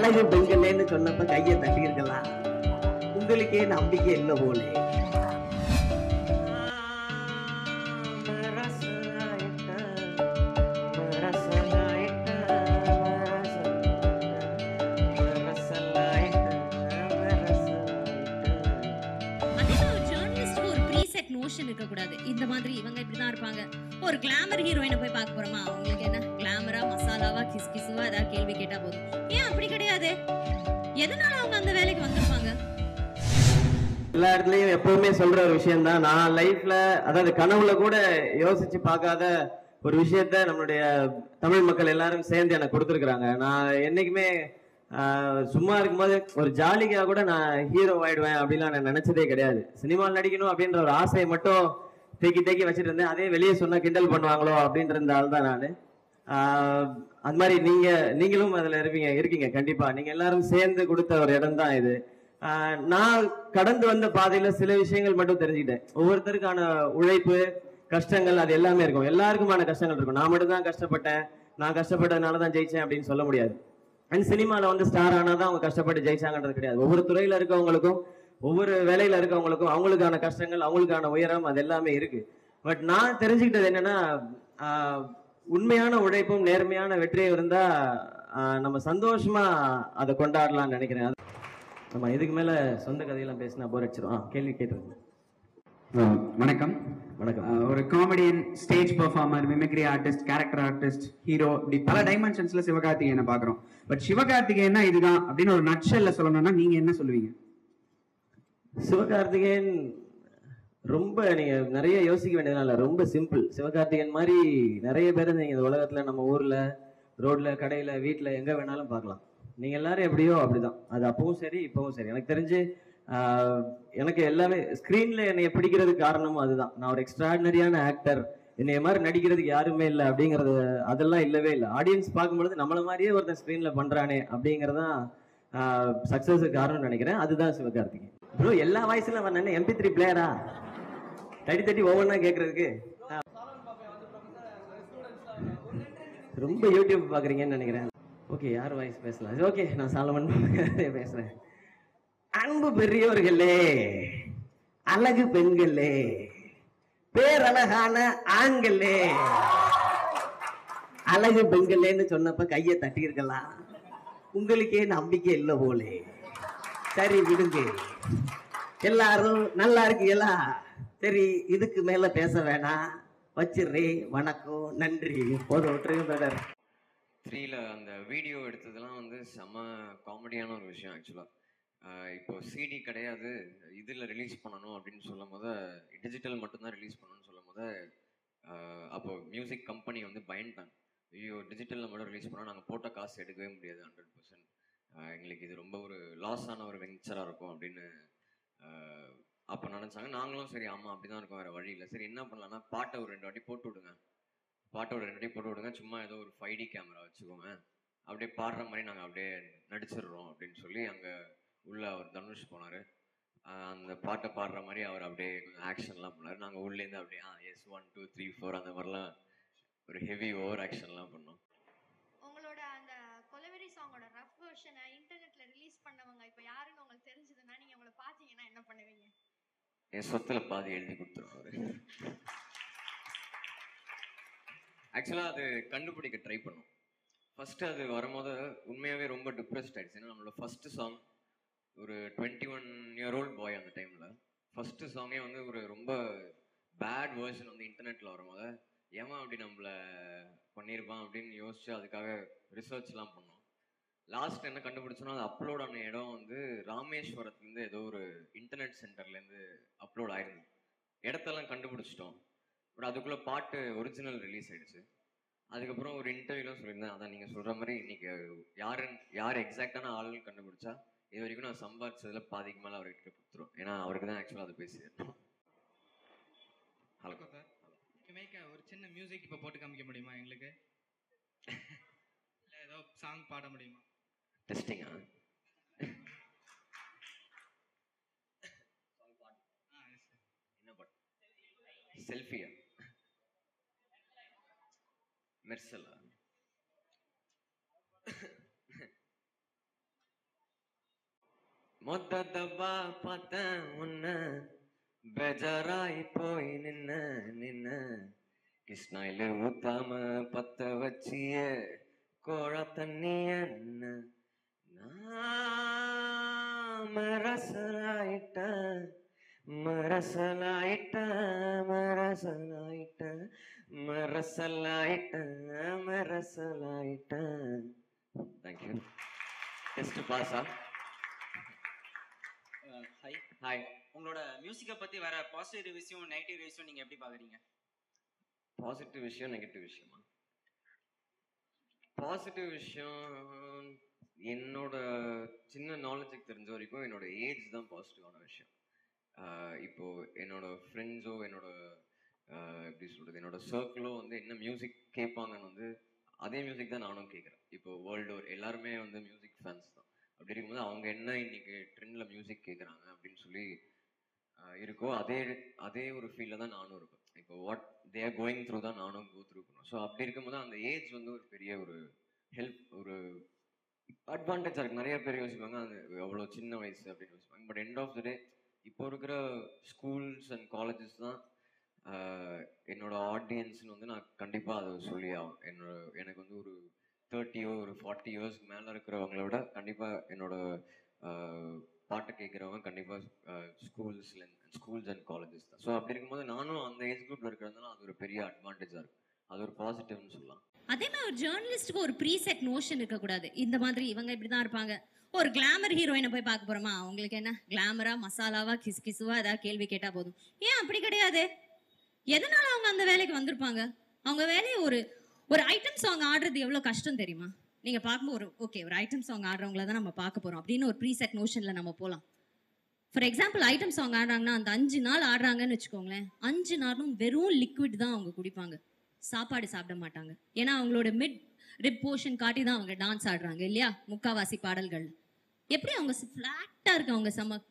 அழகு பெண்களேன்னு சொன்னப்ப கையை தட்டியிருக்கலாம். உங்களுக்கே நம்பிக்கை இல்லை போலே. இருக்கக்கூடாது. இந்த மாதிரி இவங்க இப்படிதான் இருப்பாங்க. ஒரு கிளாமர் ஹீரோயினை போய் பார்க்க போறோமா, அவங்களுக்கு என்ன கிளாமரா மசாலாவா கிஸ்கிசுவா ஏதாவது கேள்வி கேட்டா போதும். ஏன் அப்படி கிடையாது? எதனால அவங்க அந்த வேலைக்கு வந்திருப்பாங்க? எல்லா இடத்துலயும் எப்பவுமே சொல்ற ஒரு விஷயம் தான், நான் லைஃப்ல அதாவது கனவுல கூட யோசிச்சு பார்க்காத ஒரு விஷயத்த நம்மளுடைய தமிழ் மக்கள் எல்லாரும் சேர்ந்து எனக்கு கொடுத்துருக்குறாங்க. நான் என்னைக்குமே சும்மா இருக்கும்போது ஒரு ஜாலிக்காக கூட நான் ஹீரோ ஆயிடுவேன் அப்படின்லாம் நான் நினைச்சதே கிடையாது. சினிமாவில் நடிக்கணும் அப்படின்ற ஒரு ஆசையை மட்டும் தேக்கி வச்சுட்டு இருந்தேன். அதே வெளியே சொன்னா கிண்டல் பண்ணுவாங்களோ அப்படின்ற ஆள் தான் நான். அது மாதிரி நீங்களும் அதுல இருக்கீங்க கண்டிப்பா. நீங்க எல்லாரும் சேர்ந்து கொடுத்த ஒரு இடம் தான் இது. நான் கடந்து வந்த பாதையில சில விஷயங்கள் மட்டும் தெரிஞ்சுக்கிட்டேன். ஒவ்வொருத்தருக்கான உழைப்பு கஷ்டங்கள் அது எல்லாமே இருக்கும். எல்லாருக்குமான கஷ்டங்கள் இருக்கும். நான் மட்டும் தான் கஷ்டப்பட்டேன், நான் கஷ்டப்பட்டதுனாலதான் ஜெயிச்சேன் அப்படின்னு சொல்ல முடியாது. அண்ட் சினிமால வந்து ஸ்டார் ஆனாதான் அவங்க கஷ்டப்பட்டு ஜெயிச்சாங்கன்றது கிடையாது. ஒவ்வொரு துறையில இருக்கவங்களுக்கும் ஒவ்வொரு வேலையில இருக்கவங்களுக்கும் அவங்களுக்கான கஷ்டங்கள் அவங்களுக்கான உயரம் அது எல்லாமே இருக்கு. பட் நான் தெரிஞ்சுக்கிட்டது என்னன்னா, உண்மையான உழைப்பும் நேர்மையான வெற்றியும் இருந்தா நம்ம சந்தோஷமா அதை கொண்டாடலாம்னு நினைக்கிறேன். நம்ம இதுக்கு மேல சொந்த கதையெல்லாம் பேசினா போர் அடிச்சிடும். கேள்வி கேட்டுருங்க. வணக்கம். வணக்கம். ஒரு comedian, stage performer, mimicry artist, character artist, hero, இப்படி பல டைமென்ஷன்ஸ்ல சிவகார்த்திகேயனை பாக்குறோம். பட் சிவகார்த்திகேயன்னா இதுதான் அப்படின்னு ஒரு நட்ஷல்ல சொல்லணும்னா நீங்க என்ன சொல்லுவீங்க? சிவகார்த்திகேயன் ரொம்ப நீங்க நிறைய யோசிக்க வேண்டியதுனால ரொம்ப சிம்பிள். சிவகார்த்திகேயன் மாதிரி நிறைய பேர் நீங்க இந்த உலகத்துல நம்ம ஊர்ல ரோட்ல கடையில வீட்டுல எங்க வேணாலும் பார்க்கலாம். நீங்க எல்லாரும் எப்படியோ அப்படிதான். அது அப்பவும் சரி இப்பவும் சரி. எனக்கு தெரிஞ்சு எனக்கு எல்லாமே ஸ்கிரீன்ல என்னை பிடிக்கிறதுக்கு காரணமும் அதுதான். நான் ஒரு எக்ஸ்ட்ராடினரியான ஆக்டர், என்னைய மாதிரி நடிக்கிறதுக்கு யாருமே இல்லை அப்படிங்கிறது அதெல்லாம் இல்லவே இல்லை. ஆடியன்ஸ் பார்க்கும்பொழுது நம்மள மாதிரியே ஒருத்தன் ஸ்கிரீன்ல பண்றானே அப்படிங்கறதான் சக்சஸுக்கு காரணம்னு நினைக்கிறேன். அதுதான் சிவகார்த்திகேயன். ப்ரோ எல்லா வாய்ஸ்ல வரணும். MP3 பிளேயரா தட்டி ஒவ்வொன்னா கேட்கறதுக்கு ரொம்ப யூடியூப் பாக்குறீங்கன்னு நினைக்கிறேன். ஓகே, யார் வாய்ஸ் பேசலாம்? ஓகே, நான் சாலமன் பேசுறேன். அன்பு பெரியவர்களே, அழகு பெண்களே, பேரழகான ஆண்களே, அழகு பெண்களேன்னு சொன்னப்ப கையை தட்டியிருக்கலாம். உங்களுக்கே நம்பிக்கை இல்லை போலே. சரி விடுங்க, எல்லாரும் நல்லா இருக்கீங்களா? சரி, இதுக்கு மேல பேச வேணாம், வச்சிடுறே. வணக்கம், நன்றி. போதும், விட்டுருங்க பிரதர். 3ல அந்த வீடியோ எடுத்ததெல்லாம் வந்து செம்ம காமெடியான ஒரு விஷயம். ஆக்சுவலாக இப்போ CD கிடையாது, இதில் ரிலீஸ் பண்ணணும் அப்படின்னு சொல்லும் போது, டிஜிட்டல் மட்டும்தான் ரிலீஸ் பண்ணணும்னு சொல்லும் போது, அப்போ மியூசிக் கம்பெனி வந்து பயந்துட்டாங்க. ஐயோ, டிஜிட்டலில் மட்டும் ரிலீஸ் பண்ணால் நாங்கள் போட்ட காசு எடுக்கவே முடியாது 100%, எங்களுக்கு இது ரொம்ப ஒரு லாஸ் ஆன ஒரு வெஞ்சராக இருக்கும் அப்படின்னு அப்போ நினச்சாங்க. நாங்களும் சரி ஆமாம் அப்படி தான் இருக்கும், வேறு வழி இல்லை. சரி என்ன பண்ணலான்னா, பாட்டை ஒரு 2 வாட்டி போட்டு விடுங்க, சும்மா ஏதோ ஒரு 5D கேமரா வச்சுக்கோங்க, அப்படியே பாடுற மாதிரி நாங்கள் அப்படியே நடிச்சிடுறோம் அப்படின்னு சொல்லி அங்கே உள்ள அவர் தனுஷ் போனார். அந்த பாட்டை பாடுற மாதிரி அவர் அப்படியே கொஞ்சம் ஆக்ஷன்லாம் பண்ணார். நாங்கள் உள்ளேருந்து அப்படியே எஸ் 1 2 3 4 அந்த மாதிரிலாம் ஒரு ஹெவி ஓவர் ஆக்ஷன்லாம் பண்ணோம். உங்களோட அந்த கொலவெரி சாங்கோட ரஃப் வெர்ஷனை இன்டர்நெட்ல ரிலீஸ் பண்ணவங்க இப்போ யாருன்னு உங்களுக்கு தெரிஞ்சதுன்னா நீங்க அவங்கள பார்த்தீங்கன்னா என்ன பண்ணுவீங்க? என் சொத்துல பாதி எழுதி கொடுத்துருவாரு. ஆக்சுவலாக அது கண்டுபிடிக்க ட்ரை பண்ணோம். ஃபர்ஸ்ட் அது வரும்போது உண்மையாகவே ரொம்ப டிப்ரெஸ்ட் ஆயிடுச்சு. ஏன்னா நம்மளோட ஃபர்ஸ்ட் சாங் ஒரு 21 year old பாய் அந்த டைமில் ஃபர்ஸ்ட் சாங்கே வந்து ஒரு ரொம்ப பேட் வேர்ஷன் வந்து இன்டர்நெட்டில் வரும்போது ஏமா அப்படி நம்மளை பண்ணியிருப்பான் அப்படின்னு யோசிச்சு அதுக்காக ரிசர்ச்லாம் பண்ணோம். லாஸ்ட் என்ன கண்டுபிடிச்சோன்னா, அது அப்லோட் ஆன இடம் வந்து ராமேஸ்வரத்துலேருந்து ஏதோ ஒரு இன்டர்நெட் சென்டர்லேருந்து அப்லோட் ஆயிருந்தது. இடத்தெல்லாம் கண்டுபிடிச்சிட்டோம். பட் அதுக்குள்ளே பாட்டு ஒரிஜினல் ரிலீஸ் ஆயிடுச்சு. அதுக்கப்புறம் ஒரு இன்டர்வியூலாம் சொல்லியிருந்தேன், அதான் நீங்கள் சொல்கிற மாதிரி இன்னைக்கு யார் எக்ஸாக்டான ஆளுன்னு கண்டுபிடிச்சா இது வரைக்கும் நான் சம்பாதிச்சதில் பாதிக்கு மேலே அவர்கிட்ட கொடுத்துரும். ஏன்னா அவருக்கு தான் ஆக்சுவலாக அதை பேசியிருக்கோம். ஹலோ சார், மேக்க ஒரு சின்ன மியூசிக் இப்போ போட்டு காமிக்க முடியுமா எங்களுக்கு? இல்லை ஏதோ சாங் பாட முடியுமா? டெஸ்டிங்கா? என்ன பாட்டு? செல்ஃபியா? மெர்சலா? மொத்த தப்பா பார்த்தேன் உன்ன பேஜாராய் போய் நின்ன கிருஷ்ணாயில ஊத்தாம பத்த வச்சிய கோழ தண்ணிய நான் மரசலாயிட்ட மரசலாயிட்ட மரசலாயிட்ட மரசலாயிட்ட மரசலாயிட்ட. தேங்க்யூ. டெஸ்ட் பாஸா? ஹாய். ஹாய். உங்களோட மியூசிக்கை பத்தி வர பாசிட்டிவ் ரிவ்யூஸும் நெகட்டிவ் ரிவ்யூஸும் நீங்க எப்படி பாக்குறீங்க? பாசிட்டிவ் விஷயம் நெகட்டிவ் விஷயமா? பாசிட்டிவ் விஷயம் என்னோட சின்ன நாலேஜுக்கு தெரிஞ்ச வரைக்கும் என்னோட ஏஜ் தான் பாசிட்டிவான விஷயம். இப்போ என்னோட ஃப்ரெண்ட்ஸோ என்னோட எப்படி சொல்றது என்னோட சர்க்கிளோ வந்து என்ன மியூசிக் கேட்பாங்கன்னு வந்து அதே மியூசிக் தான் நானும் கேட்குறேன். இப்போ வேர்ல்டு ஓவர் எல்லாருமே வந்து மியூசிக் ஃபேன்ஸ் தான். அப்படி இருக்கும்போது அவங்க என்ன இன்னைக்கு ட்ரெண்ட்ல மியூசிக் கேட்குறாங்க அப்படின்னு சொல்லி இருக்கோ அதே ஒரு ஃபீல்டில் தான் நானும் இருப்பேன். இப்போ what they are going through தான் நானும் கோ த்ரூ பண்ணுவேன். ஸோ அப்படி இருக்கும்போது அந்த ஏஜ் வந்து ஒரு பெரிய ஒரு ஹெல்ப் ஒரு அட்வான்டேஜாக இருக்குது. நிறைய பேர் யோசிப்பாங்க அது எவ்வளோ சின்ன வயசு அப்படின்னு யோசிப்பாங்க. பட் எண்ட் ஆஃப் த டே இப்போ இருக்கிற ஸ்கூல்ஸ் அண்ட் காலேஜஸ் தான் என்னோட ஆடியன்ஸ்னு வந்து நான் கண்டிப்பாக அதை சொல்லி ஆகும். எனக்கு வந்து ஒரு 30 ஒரு 40 இயர்ஸ்க்கு மேலே இருக்கிறவங்கள விட கண்டிப்பாக என்னோட பாட்டை கேட்குறவங்க கண்டிப்பாக ஸ்கூல்ஸ் அண்ட் காலேஜஸ் தான். ஸோ அப்படி இருக்கும்போது நானும் அந்த ஏஜ் குரூப்ல இருக்கிறதுனால அது ஒரு பெரிய அட்வான்டேஜாக இருக்கும். அது ஒரு பாசிட்டிவ்னு சொல்லலாம். அதே மாதிரி ஒரு ஜேர்னலிஸ்டுக்கு ஒரு ப்ரீசெட் நோஷன் இருக்கக்கூடாது. இந்த மாதிரி இவங்க இப்படிதான் இருப்பாங்க. ஒரு கிளாமர் ஹீரோயினை போய் பார்க்க போறோமா, அவங்களுக்கு என்ன கிளாமரா மசாலாவா கிஸ்கிசுவா ஏதாவது கேள்வி கேட்டா போதும். ஏன் அப்படி கிடையாது? எதனால அவங்க அந்த வேலைக்கு வந்திருப்பாங்க? அவங்க வேலையை ஒரு ஐட்டம் சாங் ஆடுறது எவ்வளவு கஷ்டம் தெரியுமா? நீங்க பார்க்கும்போது ஒரு ஐட்டம் சாங் ஆடுறவங்கள தான் நம்ம பார்க்க போறோம் அப்படின்னு ஒரு ப்ரீசெட் நோஷன்ல நம்ம போகலாம். ஃபார் எக்ஸாம்பிள் ஐட்டம் சாங் ஆடுறாங்கன்னா அந்த 5 நாள் ஆடுறாங்கன்னு வச்சுக்கோங்களேன். 5 நாளும் வெறும் லிக்விட் தான் அவங்க குடிப்பாங்க, சாப்பாடு சாப்பிட மாட்டாங்க. ஏன்னா அவங்களோட மிட் ரிப் போர்ஷன் காட்டி தான் அவங்க டான்ஸ் ஆடுறாங்க இல்லையா? முக்காவாசி பாடல்கள் எப்படி அவங்க ஃபிளாட்டா இருக்கு அவங்க சமக்.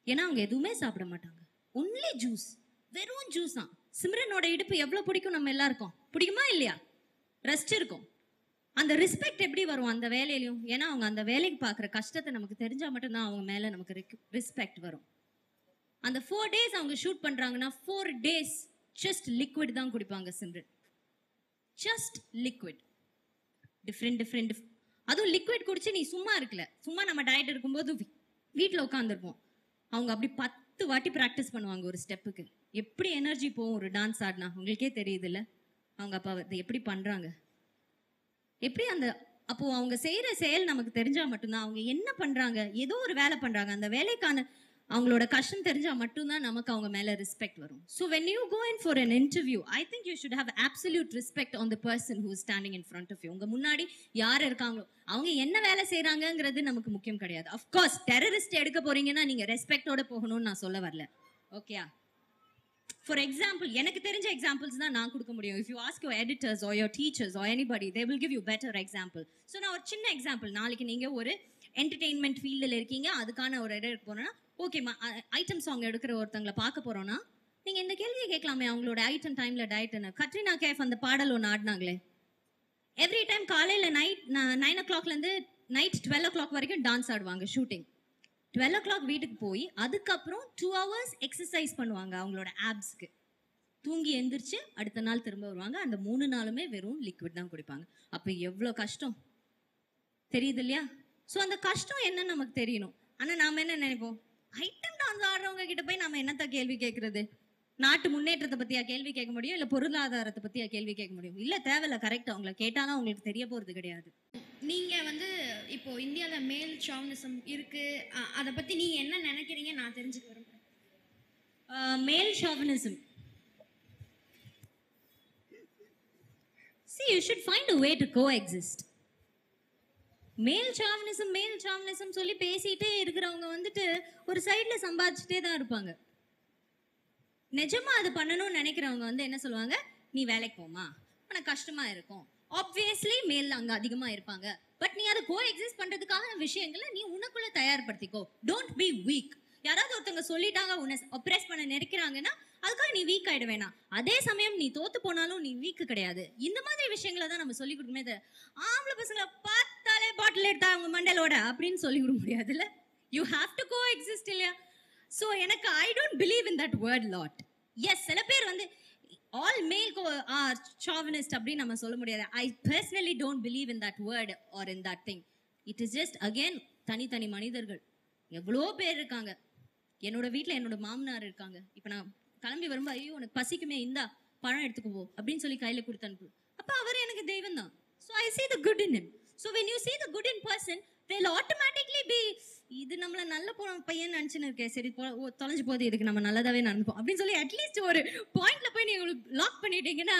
ஏன்னா அவங்க எதுவுமே சாப்பிட மாட்டாங்க, ஒன்லி ஜூஸ், வெறும் ஜூஸ் தான். சிம்ரனோட இடுப்பு எவ்வளவு பிடிக்கும் நம்ம எல்லாருக்கும், பிடிக்குமா இல்லையா? ரெஸ்ட் இருக்கும். அந்த ரெஸ்பெக்ட் எப்படி வரும் அந்த வேலையிலையும்? ஏன்னா அவங்க அந்த வேலைக்கு பார்க்குற கஷ்டத்தை நமக்கு தெரிஞ்சா மட்டும்தான் அவங்க மேல நமக்கு ரெஸ்பெக்ட் வரும். அந்த 4 days அவங்க ஷூட் பண்றாங்கன்னா 4 days ஜஸ்ட் லிக்விட் தான் குடிப்பாங்க சிம்ரன். Just liquid, different. அதுவும் லிக்விட் குடிச்சு நீ சும்மா இருக்கல, சும்மா நம்ம டயட் இருக்கும்போது வீட்டில் உட்காந்துருப்போம். அவங்க அப்படி 10 வாட்டி ப்ராக்டிஸ் பண்ணுவாங்க ஒரு ஸ்டெப்புக்கு. எப்படி எனர்ஜி போகும் ஒரு டான்ஸ் ஆடினா உங்களுக்கே தெரியுது இல்ல? அவங்க அப்பா அதை எப்படி பண்றாங்க, எப்படி அந்த அப்போ அவங்க செய்யற செயல் நமக்கு தெரிஞ்சா மட்டும்தான். அவங்க என்ன பண்றாங்க, ஏதோ ஒரு வேலை பண்றாங்க, அந்த வேலைக்கான அவங்களோட கஷ்டம் தெரிஞ்சா மட்டும்தான் நமக்கு அவங்க மேல ரெஸ்பெக்ட் வரும். So when you go in for an interview, I think you should have absolute respect on the person who is standing in front of you. உங்க முன்னாடி யார் இருக்காங்களோ அவங்க என்ன வேலை செய்யறாங்கங்கிறது நமக்கு முக்கியம் கிடையாது. Of course டெரரிஸ்ட் எடுக்க போறீங்கன்னா நீங்க ரெஸ்பெக்டோட போகணும்னு நான் சொல்ல வரல, ஓகேயா? For example, எனக்கு தெரிஞ்ச எக்ஸாம்பிள்ஸ் தான் நான் கொடுக்க முடியும். If you ask your editors or your teachers or anybody, they will give you better example. So நான் ஒரு சின்ன எக்ஸாம்பிள், நாளைக்கு நீங்க ஒரு என்டர்டெயின்மெண்ட் ஃபீல்டில் இருக்கீங்க, அதுக்கான ஒரு இடம் எடுக்க போறோம்னா, ஓகேம்மா ஐட்டம் சாங் எடுக்கிற ஒருத்தங்களை பார்க்க போறோம்னா நீங்க இந்த கேள்வியை கேட்கலாமே, அவங்களோட ஐட்டம் டைம்ல டயட்னு. கட்ரினா கேஃப் அந்த பாடல் ஒன்று ஆடினாங்களே, எவ்ரி டைம் காலையில நைட் 9 o'clock இருந்து நைட் 12 o'clock வரைக்கும் டான்ஸ் ஆடுவாங்க ஷூட்டிங். 12 o'clock வீட்டுக்கு போய் அதுக்கப்புறம் 2 hours எக்ஸசைஸ் பண்ணுவாங்க அவங்களோட ஆப்ஸ்க்கு. தூங்கி எந்திரிச்சு அடுத்த நாள் திரும்ப வருவாங்க. அந்த 3 நாளுமே வெறும் லிக்விட் தான் குடிப்பாங்க. அப்ப எவ்வளவு கஷ்டம் தெரியுது இல்லையா? ஸோ அந்த கஷ்டம் என்னன்னு நமக்கு தெரியணும். ஆனா நாம என்ன நினைப்போம், ஐட்டம் டான்ஸ் ஆடுறவங்க கிட்ட போய் நம்ம என்னத்த கேள்வி கேட்கறது? நாட்டு முன்னேற்றத்தை பத்தியா கேள்வி கேட்க முடியும், இல்ல பொருளாதாரத்தை பத்தியா கேள்வி கேட்க முடியும்? இல்ல தேவையில்ல, கரெக்ட். அவங்களை கேட்டாலும் அவங்களுக்கு தெரிய போறது கிடையாது. நீங்க வந்து இப்போ இந்தியால மேல் ஷாவனிசம் இருக்கு, அதை பத்தி நீங்க என்ன நினைக்கிறீங்க நான் தெரிஞ்சுக்க விரும்புறேன். மேல் chauvinism, see you should find a way to coexist. மேல் சாவனிசம் சொல்லி பேசிட்டே இருக்கிறவங்க வந்துட்டு ஒரு சைட்ல சம்பாதிச்சுட்டே தான் இருப்பாங்க. நிஜமா அது பண்ணணும்னு நினைக்கிறவங்க வந்து என்ன சொல்லுவாங்க, நீ வேலைக்கு போமா, ஆனா கஷ்டமா இருக்கும். ஆப்வியஸ்லி மேல் அங்க அதிகமா இருப்பாங்க. பட் நீ அதை கோ எக்ஸிஸ்ட் பண்றதுக்கான விஷயங்களை நீ உனக்குள்ள தயார்படுத்திக்கோ. Don't be week. யாராவது ஒருத்தவங்க சொல்லிட்டாங்க உன்னை அப்ரெஸ் பண்ண நினைக்கிறாங்கன்னா அதுக்காக நீ வீக் ஆயிட வேணாம். அதே சமயம் நீ தோத்து போனாலும் நீ வீக் கிடையாது. இந்த மாதிரி விஷயங்களை தான் நம்ம சொல்லி கொடுக்குமே. ஆம்பளை பசங்களை பார்த்தாலே பாட்டில் எடுத்தா அவங்க மண்டலோட அப்படின்னு சொல்லி கொடுக்க முடியாதுல்ல. You have to coexist இல்லையா? ஸோ எனக்கு I don't believe in that word lot. Yes, சில பேர் வந்து ஆல் மேல் சாவனிஸ்ட் அப்படின்னு நம்ம சொல்ல முடியாது. I personally don't believe in that word or in that thing. It is just again தனித்தனி மனிதர்கள். எவ்வளோ பேர் இருக்காங்க. என்னோட வீட்டில் என்னோட மாமனார் இருக்காங்க. இப்போ நான் கிளம்பி வரும்போது, ஐயோ உனக்கு பசிக்குமே, இந்தா பழம் எடுத்துக்குவோ அப்படின்னு சொல்லி கையில் கொடுத்து அனுப்பு. அப்போ அவர் எனக்கு தெய்வம் தான். So I see the good in him. So when you see the good in person, they'll automatically be, இது நம்மள நல்ல பையன் நினைச்சுன்னு இருக்கேன், சரி தொலைஞ்சு போகுது, இதுக்கு நம்ம நல்லதாவே நடந்துப்போம் அப்படின்னு சொல்லி அட்லீஸ்ட் ஒரு பாயிண்ட்ல போய் நீங்க லாக் பண்ணிட்டீங்கன்னா